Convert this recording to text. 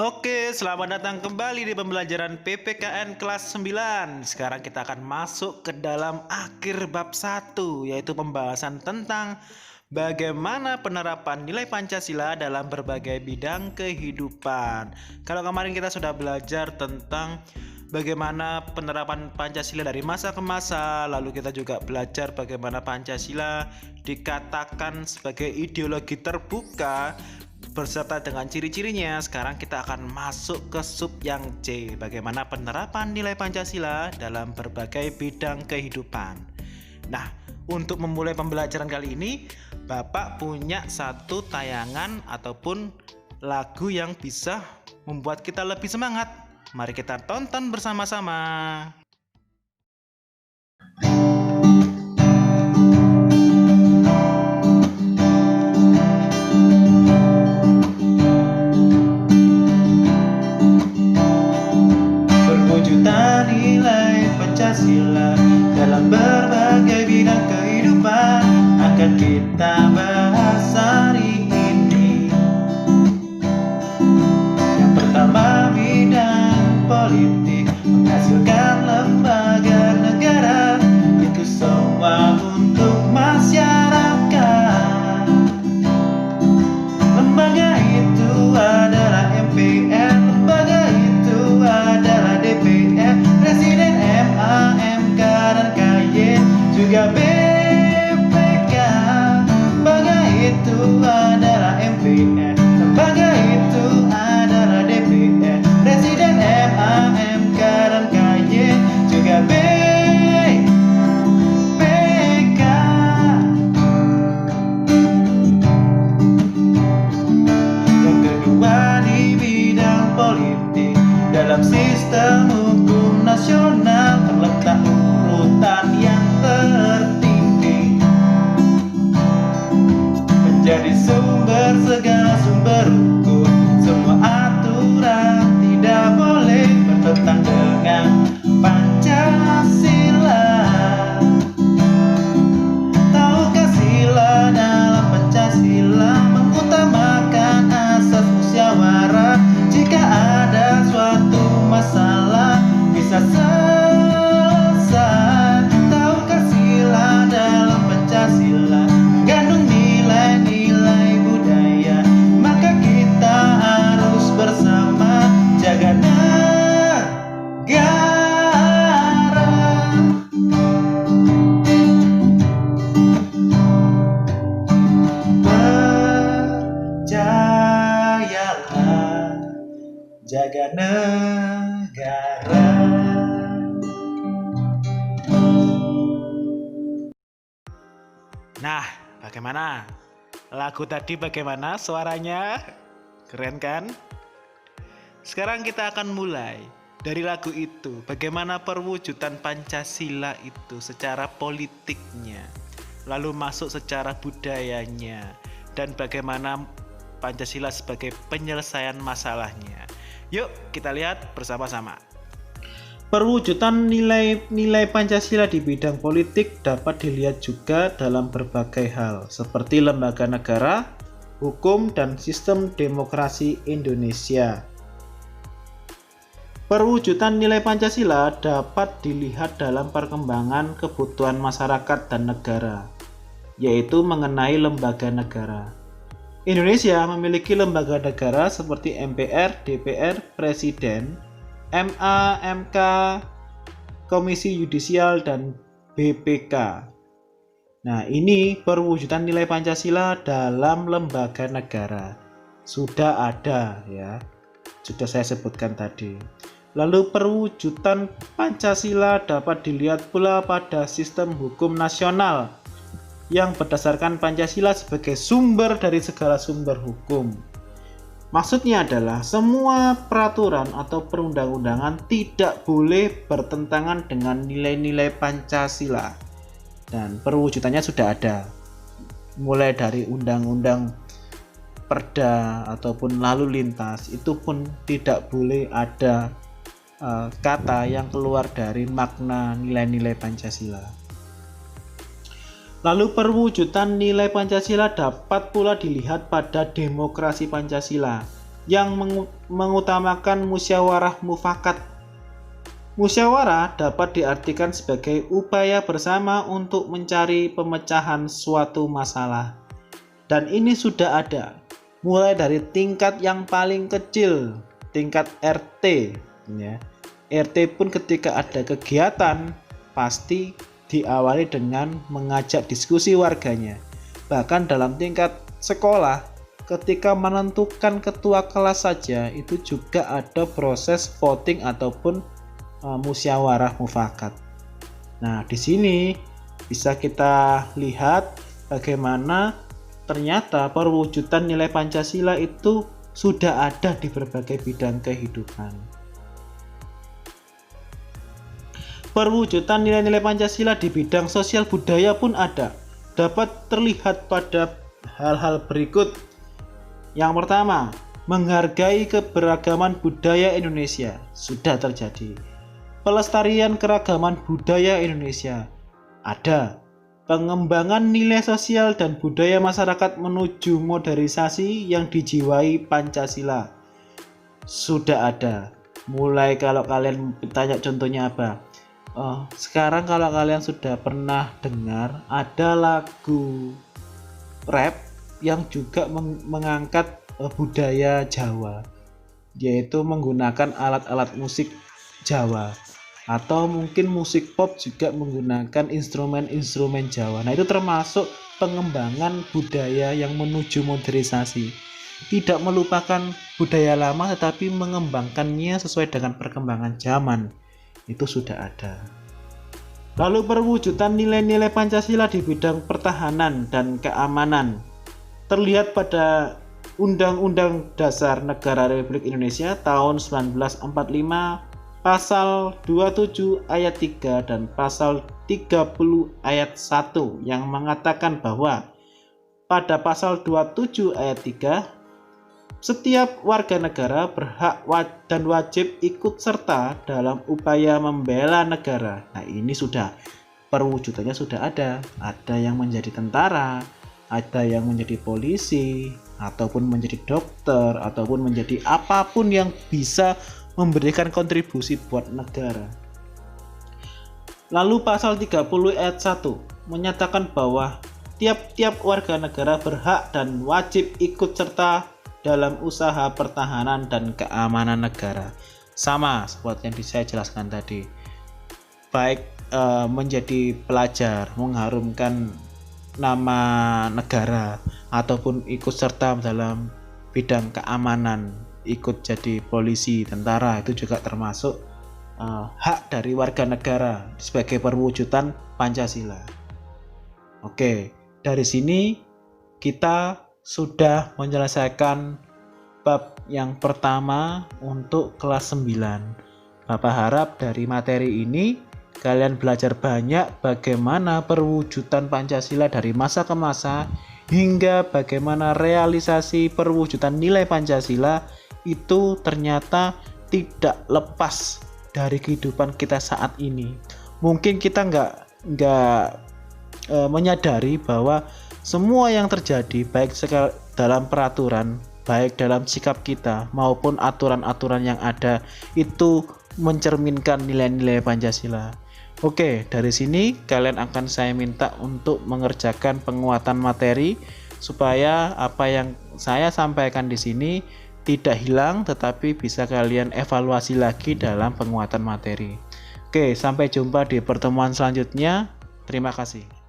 Oke, selamat datang kembali di pembelajaran PPKN kelas 9. Sekarang kita akan masuk ke dalam akhir bab 1, yaitu pembahasan tentang bagaimana penerapan nilai Pancasila dalam berbagai bidang kehidupan. Kalau kemarin kita sudah belajar tentang bagaimana penerapan Pancasila dari masa ke masa, lalu kita juga belajar bagaimana Pancasila dikatakan sebagai ideologi terbuka berserta dengan ciri-cirinya. Sekarang kita akan masuk ke sub yang C, bagaimana penerapan nilai Pancasila dalam berbagai bidang kehidupan. Nah, untuk memulai pembelajaran kali ini, Bapak punya satu tayangan ataupun lagu yang bisa membuat kita lebih semangat. Mari kita tonton bersama-sama. Perwujudan nilai Pancasila dalam berbagai bidang kehidupan akan kita bahas hari ini. Yang pertama, bidang politik menghasilkan lembaga negara, itu semua untuk masyarakat. Lembaga itu adalah MPR, lembaga itu adalah DPR, Presiden, MA, MK, dan KY, juga BPK. Lembaga itu adalah MPR, lembaga itu adalah DPR, Presiden, MA, MK, dan KY, juga BPK. Yang kedua, di bidang politik dalam sistem hukum nasional terletak urutan yang tertinggi, menjadi sumber segala sumber hukum. Semua aturan tidak boleh bertentangan dengan Pancasila. Tahukah sila dalam Pancasila mengutamakan asas musyawarah? Jika ada suatu masalah bisa selesai. Tahukah sila dalam Pancasila mengandung nilai-nilai budaya? Maka kita harus bersama jaga negara. Percayalah, jaga negara. Nah, bagaimana? Lagu tadi bagaimana suaranya? Keren kan? Sekarang kita akan mulai dari lagu itu. Bagaimana perwujudan Pancasila itu secara politiknya, lalu masuk secara budayanya, dan bagaimana Pancasila sebagai penyelesaian masalahnya. Yuk kita lihat bersama-sama. Perwujudan nilai-nilai Pancasila di bidang politik dapat dilihat juga dalam berbagai hal, seperti lembaga negara, hukum, dan sistem demokrasi Indonesia. Perwujudan nilai Pancasila dapat dilihat dalam perkembangan kebutuhan masyarakat dan negara, yaitu mengenai lembaga negara. Indonesia memiliki lembaga negara seperti MPR, DPR, Presiden, MA, MK, Komisi Yudisial, dan BPK. Nah, ini perwujudan nilai Pancasila dalam lembaga negara. Sudah ada ya, sudah saya sebutkan tadi. Lalu perwujudan Pancasila dapat dilihat pula pada sistem hukum nasional yang berdasarkan Pancasila sebagai sumber dari segala sumber hukum. Maksudnya adalah semua peraturan atau perundang-undangan tidak boleh bertentangan dengan nilai-nilai Pancasila. Dan perwujudannya sudah ada. Mulai dari undang-undang, perda, ataupun lalu lintas, itu pun tidak boleh ada kata yang keluar dari makna nilai-nilai Pancasila. Lalu perwujudan nilai Pancasila dapat pula dilihat pada demokrasi Pancasila. yang mengutamakan musyawarah mufakat. Musyawarah dapat diartikan sebagai upaya bersama untuk mencari pemecahan suatu masalah. Dan ini sudah ada, mulai dari tingkat yang paling kecil, tingkat RT. Ya. RT pun ketika ada kegiatan, pasti diawali dengan mengajak diskusi warganya. Bahkan dalam tingkat sekolah, ketika menentukan ketua kelas saja, itu juga ada proses voting ataupun musyawarah mufakat. Nah, di sini bisa kita lihat bagaimana ternyata perwujudan nilai Pancasila itu sudah ada di berbagai bidang kehidupan. Perwujudan nilai-nilai Pancasila di bidang sosial budaya pun ada. Dapat terlihat pada hal-hal berikut. Yang pertama, menghargai keberagaman budaya Indonesia sudah terjadi. Pelestarian keragaman budaya Indonesia ada. Pengembangan nilai sosial dan budaya masyarakat menuju modernisasi yang dijiwai Pancasila sudah ada. Mulai kalau kalian tanya contohnya apa? Sekarang kalau kalian sudah pernah dengar ada lagu rap yang juga mengangkat budaya Jawa, yaitu menggunakan alat-alat musik Jawa, atau mungkin musik pop juga menggunakan instrumen-instrumen Jawa. Nah, itu termasuk pengembangan budaya yang menuju modernisasi. Tidak melupakan budaya lama tetapi mengembangkannya sesuai dengan perkembangan zaman. Itu sudah ada. Lalu perwujudan nilai-nilai Pancasila di bidang pertahanan dan keamanan terlihat pada Undang-Undang Dasar Negara Republik Indonesia tahun 1945 Pasal 27 ayat 3 dan Pasal 30 ayat 1 yang mengatakan bahwa pada Pasal 27 ayat 3 setiap warga negara berhak dan wajib ikut serta dalam upaya membela negara. Nah, ini sudah perwujudannya sudah ada. Ada yang menjadi tentara, ada yang menjadi polisi, ataupun menjadi dokter, ataupun menjadi apapun yang bisa memberikan kontribusi buat negara. Lalu pasal 30 ayat 1 menyatakan bahwa tiap-tiap warga negara berhak dan wajib ikut serta dalam usaha pertahanan dan keamanan negara. Sama seperti yang saya jelaskan tadi. Baik menjadi pelajar, mengharumkan nama negara, ataupun ikut serta dalam bidang keamanan, ikut jadi polisi, tentara, itu juga termasuk hak dari warga negara sebagai perwujudan Pancasila. Oke, dari sini kita sudah menyelesaikan bab yang pertama untuk kelas 9. Bapak harap dari materi ini kalian belajar banyak bagaimana perwujudan Pancasila dari masa ke masa hingga bagaimana realisasi perwujudan nilai Pancasila itu ternyata tidak lepas dari kehidupan kita saat ini. Mungkin kita nggak menyadari bahwa semua yang terjadi baik dalam peraturan, baik dalam sikap kita maupun aturan-aturan yang ada itu mencerminkan nilai-nilai Pancasila. Oke, dari sini kalian akan saya minta untuk mengerjakan penguatan materi supaya apa yang saya sampaikan di sini tidak hilang tetapi bisa kalian evaluasi lagi dalam penguatan materi. Oke, sampai jumpa di pertemuan selanjutnya. Terima kasih.